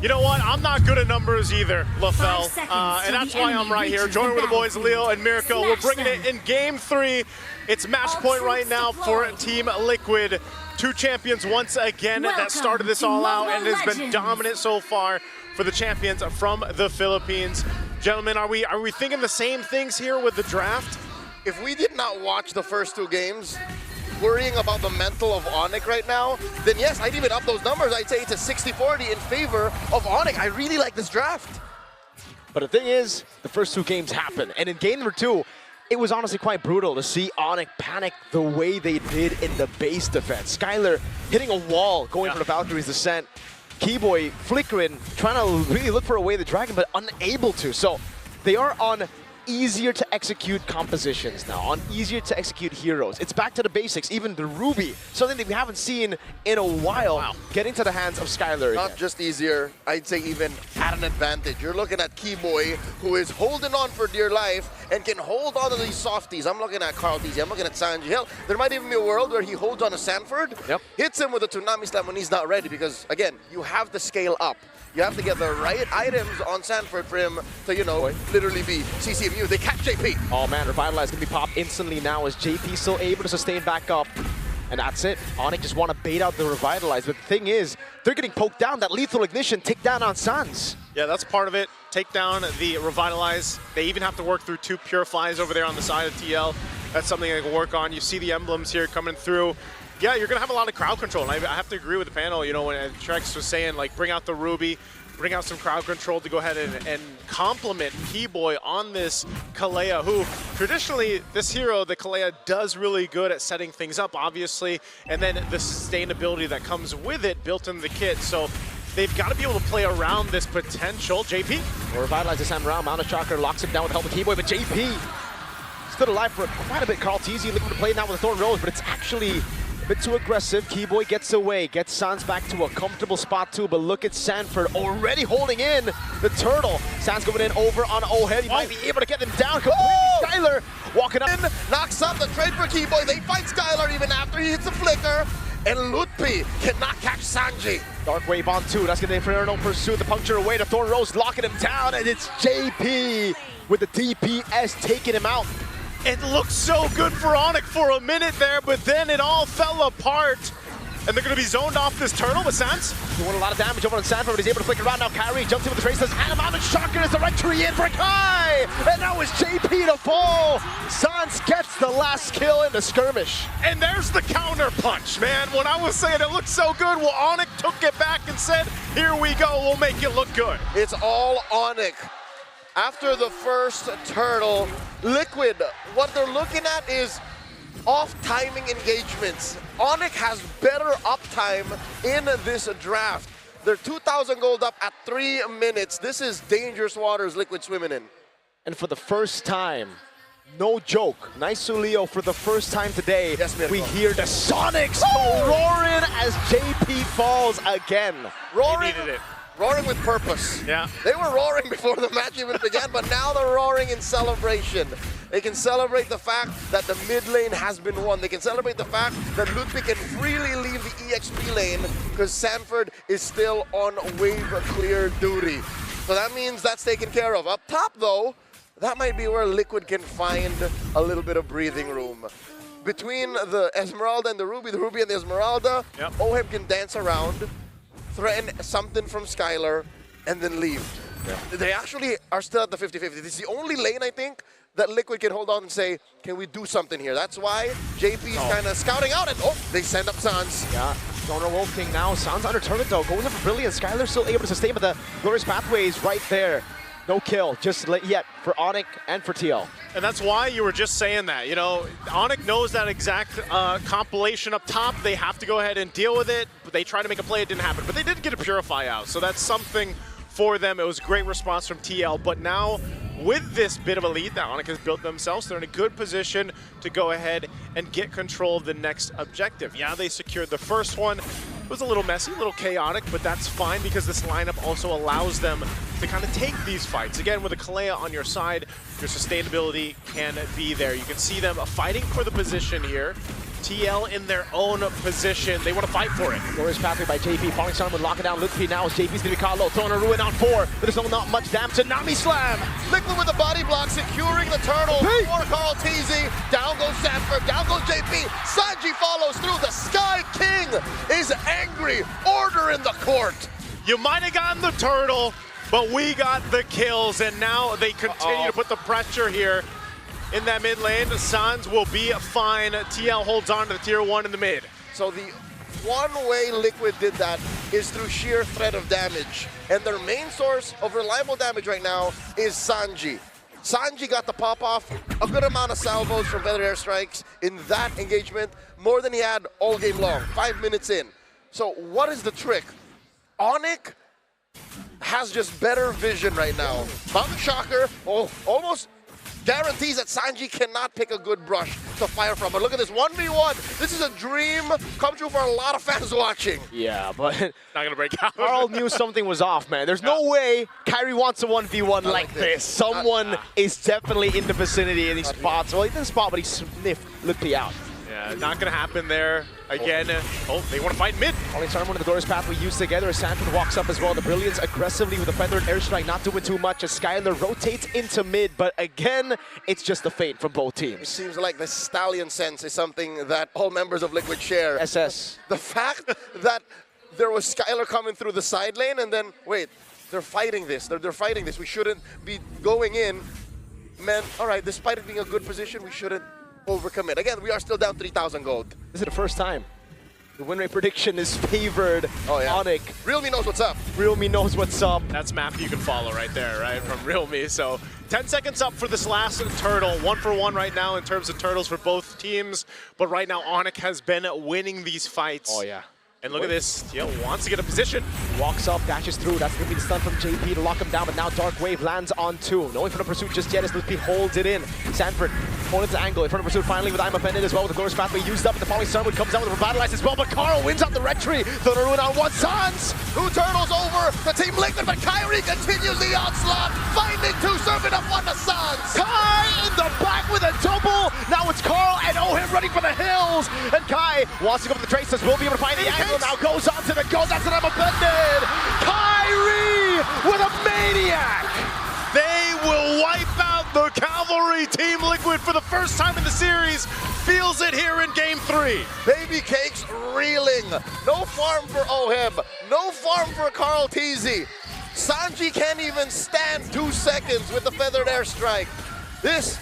You know what? I'm not good at numbers either, Tlph. And that's why I'm right here, joining with the boys, Leo and Mirko. We're bringing it in Game 3. It's match point right now for Team Liquid. Two champions once again that started this all out and has been dominant so far for the champions from the Philippines. Gentlemen, are we thinking the same things here with the draft? If we did not watch the first two games, worrying about the mental of Onic right now, then yes, I'd even up those numbers. I'd say it's a 60-40 in favor of Onic. I really like this draft. But the thing is, the first two games happened, and in game number 2, it was honestly quite brutal to see Onic panic the way they did in the base defense. Skylar hitting a wall, going for the Valkyrie's descent. Keyboy flickering, trying to really look for a way to Dragon, but unable to. So they are on easier to execute compositions now, on easier to execute heroes. It's back to the basics, even the Ruby, something that we haven't seen in a while, getting to the hands of Skylar again. Not just easier, I'd say even at an advantage. You're looking at Keyboy, who is holding on for dear life and can hold on to these softies. I'm looking at Carl DZ, I'm looking at Sanji. Hell, there might even be a world where he holds on to Sanford, hits him with a Tsunami Slam when he's not ready, because again, you have to scale up. You have to get the right items on Sanford for him to, you know, literally be CCMU. They catch JP. Oh man, Revitalize can be popped instantly now as JP still able to sustain back up. And that's it. Onic just want to bait out the Revitalize. But the thing is, they're getting poked down. That lethal ignition take down on Sans. Yeah, that's part of it. Take down the Revitalize. They even have to work through 2 Purifies over there on the side of TL. That's something they can work on. You see the emblems here coming through. Yeah, you're going to have a lot of crowd control. And I have to agree with the panel, you know, when Trex was saying, like, bring out the Ruby, bring out some crowd control to go ahead and compliment Keyboy on this Kalea, who traditionally, this hero, the Kalea, does really good at setting things up, obviously, and then the sustainability that comes with it built into the kit. So they've got to be able to play around this potential. JP? Well, Revitalize this time around. Mount of Shocker locks him down with the help of Keyboy, but JP stood alive for quite a bit. Carl TZ looking to play now with the Thorn Rose, but it's actually a bit too aggressive. Keyboy gets away, gets Sans back to a comfortable spot too, but look at Sanford already holding in the turtle. Sans going in over on O'Head. He might be able to get them down completely. Skylar walking up. Knocks up the trade for Keyboy. They fight Skylar even after he hits the flicker. And Tlph cannot catch Sanji. Dark Wave on 2. That's going to Inferno pursue the puncture away to Thorn Rose, locking him down, and it's JP with the DPS taking him out. It looked so good for Onic for a minute there, but then it all fell apart. And they're going to be zoned off this turtle with Sans. Doing a lot of damage over on Sanford, but he's able to flick around now. Kyrie jumps in with the traces, and a Mountain Shocker is the right tree in for Kai! And now it's JP to fall! Sans gets the last kill in the skirmish. And there's the counter punch, man. When I was saying it looked so good, well, Onic took it back and said, here we go, we'll make it look good. It's all Onic. After the first turtle, Liquid, what they're looking at is off-timing engagements. Onic has better uptime in this draft. They're 2,000 gold up at 3 minutes. This is dangerous waters Liquid swimming in. And for the first time, no joke, nice to Leo, for the first time today, we hear the Sonics roaring as JP falls again. Roaring. They needed it. Roaring with purpose. Yeah. They were roaring before the match even began, but now they're roaring in celebration. They can celebrate the fact that the mid lane has been won. They can celebrate the fact that Tlph can freely leave the EXP lane because Sanford is still on wave clear duty. So that means that's taken care of. Up top though, that might be where Liquid can find a little bit of breathing room. Between the Esmeralda and the Ruby and the Esmeralda, Oheb can dance around, threaten something from Skylar, and then leave. They actually are still at the 50-50. This is the only lane, I think, that Liquid can hold on and say, can we do something here? That's why JP is kind of scouting out, and they send up Sans. Yeah, Donor Wolf King now. Sans under turret though, goes up for Brilliant. Skylar still able to sustain, but the Glorious Pathway is right there. No kill, just yet for Onic and for TL. And that's why you were just saying that. You know, Onic knows that exact compilation up top. They have to go ahead and deal with it. But they tried to make a play, it didn't happen. But they did get a Purify out, so that's something for them. It was a great response from TL. But now, with this bit of a lead that Onic has built themselves, they're in a good position to go ahead and get control of the next objective. Yeah, they secured the first one. It was a little messy, a little chaotic, but that's fine because this lineup also allows them to kind of take these fights. Again, with a Kalea on your side, your sustainability can be there. You can see them fighting for the position here. TL in their own position. They want to fight for it. Glorious pathway by JP. Falling Sun would lock it down. Tlph now as JP's going to be caught low. Throwing a ruin on 4, but there's not much damage. Tsunami Slam. Liquid with the body block, securing the turtle for tlph. Down goes Sanford, down goes JP. Sanji follows through. The Sky King is angry. Order in the court. You might have gotten the turtle, but we got the kills, and now they continue to put the pressure here in that mid lane. Sans will be fine. TL holds on to the tier 1 in the mid. So the one way Liquid did that is through sheer threat of damage. And their main source of reliable damage right now is Sanji. Sanji got the pop off, a good amount of salvos from feathered airstrikes in that engagement, more than he had all game long, 5 minutes in. So what is the trick? Onic has just better vision right now. Mountain Shocker almost guarantees that Sanji cannot pick a good brush to fire from. But look at this, 1v1. This is a dream come true for a lot of fans watching. Yeah, but Not going to break out. Carl knew something was off, man. There's no way Kyrie wants a 1v1 like this. Someone is definitely in the vicinity and he spots. Well, he didn't spot, but he sniffed Tlph out. Yeah, not going to happen there. Again, they want to fight mid. Falling Sun, one of the Glorious path we used together. Sanford walks up as well. The Brilliance aggressively with a feathered airstrike, not doing too much as Skylar rotates into mid. But again, it's just a feint from both It teams. seems like the stallion sense is something that all members of Liquid share. SS. The fact that there was Skylar coming through the side lane and then, wait, they're fighting this. They're fighting this. We shouldn't be going in. Man, all right, despite it being a good position, we shouldn't overcommit. Again, we are still down 3,000 gold. This is the first time the win rate prediction is favored. Onic. Realme knows what's up. Realme knows what's up. That's map you can follow right there, right, from Realme. So 10 seconds up for this last turtle. 1 for 1 right now in terms of turtles for both teams. But right now, Onic has been winning these fights. Oh, yeah. And look at this. TL wants to get a position. Walks up, dashes through. That's going to be the stun from JP to lock him down. But now Dark Wave lands on 2. No infinite pursuit just yet as Tlph holds it in. Sanford, opponent's angle. Infinite pursuit finally with I'm offended as well with the Glorious pathway used up. And the Falling Sun comes out with Revitalize as well. But Carl wins out the red tree. The ruin on 1. Sans. 2 turtles over the Team Liquid, but Kyrie continues the onslaught. Finding 2, serving up 1 to Sans. Kai in the back with a double. Now it's Carl and Ohim running for the hills. And Kai wants to go for the traces. Will be able to find the angle. Now goes on to the goal. That's an offended. Kyrie with a maniac. They will wipe out the Cavalry Team Liquid for the first time in the series. Feels it here in Game 3. Baby Cakes reeling. No farm for Ohim. No farm for Carl TZ. Sanji can't even stand 2 seconds with the feathered airstrike. This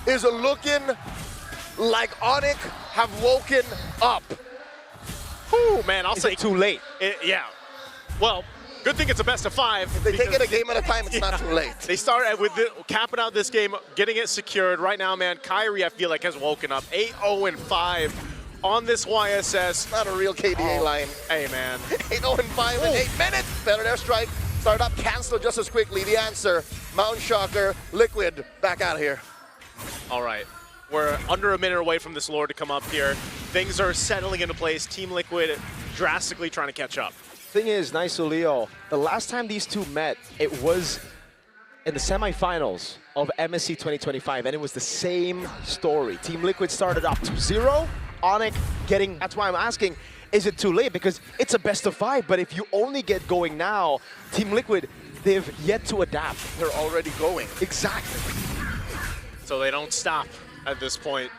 is looking like Onic have woken up. Ooh, man, I'll Is say it too late? yeah. Well, good thing it's a best of 5. If they take it a game at a time, it's not too late. They start with capping out this game, getting it secured. Right now, man, Kyrie, I feel like, has woken up. 8-0-5 on this YSS. Not a real KDA line. Hey, man. 8-0-5 in 8 minutes. Feathered airstrike. Start up, cancel just as quickly. The answer, Mountain Shocker, Liquid, back out of here. All right. We're under a minute away from this Lord to come up here. Things are settling into place. Team Liquid drastically trying to catch up. Thing is, Nice Leo, the last time these two met, it was in the semifinals of MSC 2025, and it was the same story. Team Liquid started up 2-0, Onic getting, that's why I'm asking, is it too late? Because it's a best of 5, but if you only get going now, Team Liquid, they've yet to adapt. They're already going. Exactly. So they don't stop at this point.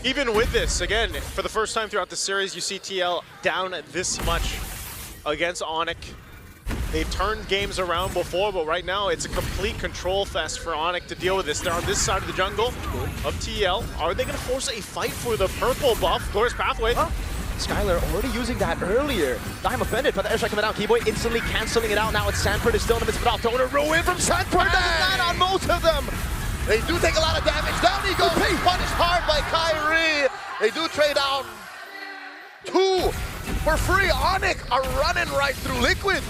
Even with this, again, for the first time throughout the series, you see TL down this much against Onic. They've turned games around before, but right now it's a complete control fest for Onic to deal with this. They're on this side of the jungle of TL. Are they going to force a fight for the purple buff? Glorious pathway. Skylar already using that earlier. I'm offended, but the airstrike coming out. Keyboy instantly canceling it out. Now it's Sanford is still in the midst of it all. Throwing a ruin from Sanford. Doesn't land on most of them. They do take a lot of damage. Down he goes. Punished hard by Kyrie. They do trade out 2 for free. Onic are running right through Liquid.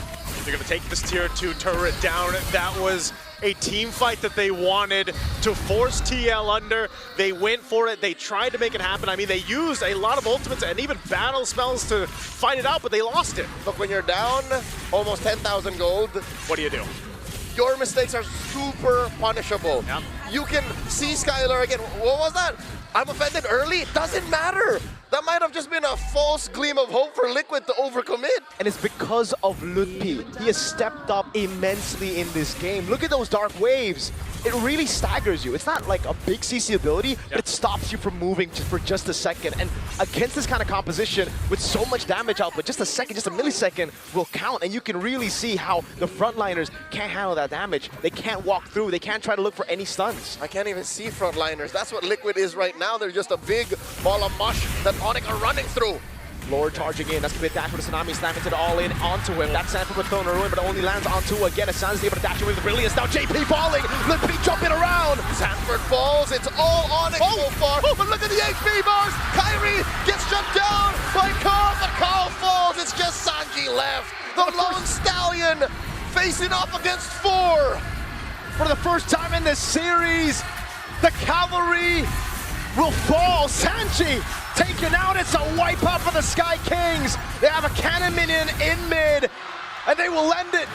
They're going to take this tier 2 turret down. That was a team fight that they wanted to force TL under. They went for it. They tried to make it happen. I mean, they used a lot of ultimates and even battle spells to fight it out, but they lost it. Look, when you're down almost 10,000 gold, What do you do? your mistakes are super punishable. Yep. You can see Skylar again. What was that? I'm offended early? It doesn't matter. That might have just been a false gleam of hope for Liquid to overcommit. And it's because of Tlph. He has stepped up immensely in this game. Look at those dark waves. It really staggers you. It's not like a big CC ability, but it stops you from moving for just a second. And against this kind of composition, with so much damage output, just a second, just a millisecond will count. And you can really see how the frontliners can't handle that damage. They can't walk through. They can't try to look for any stuns. I can't even see frontliners. That's what Liquid is right now. They're just a big ball of mush that Onic are running through. Lord charging in. That's going to be a dash for the Tsunami. Snap into the all-in onto him. That Sanford with Thrown Ruin, but it only lands onto again. As San's able to dash away with the brilliance. Now JP falling. Tlph jumping around. Sanford falls. It's all Onic so far. Oh, but look at the HP bars. Kyrie gets shut down by Carl, but Carl falls. It's just Sanji left. The Lone Stallion facing off against 4. For the first time in this series, the Cavalry will fall. Sanji taken out. It's a wipeout for the Sky Kings. They have a cannon minion in mid, and they will end it.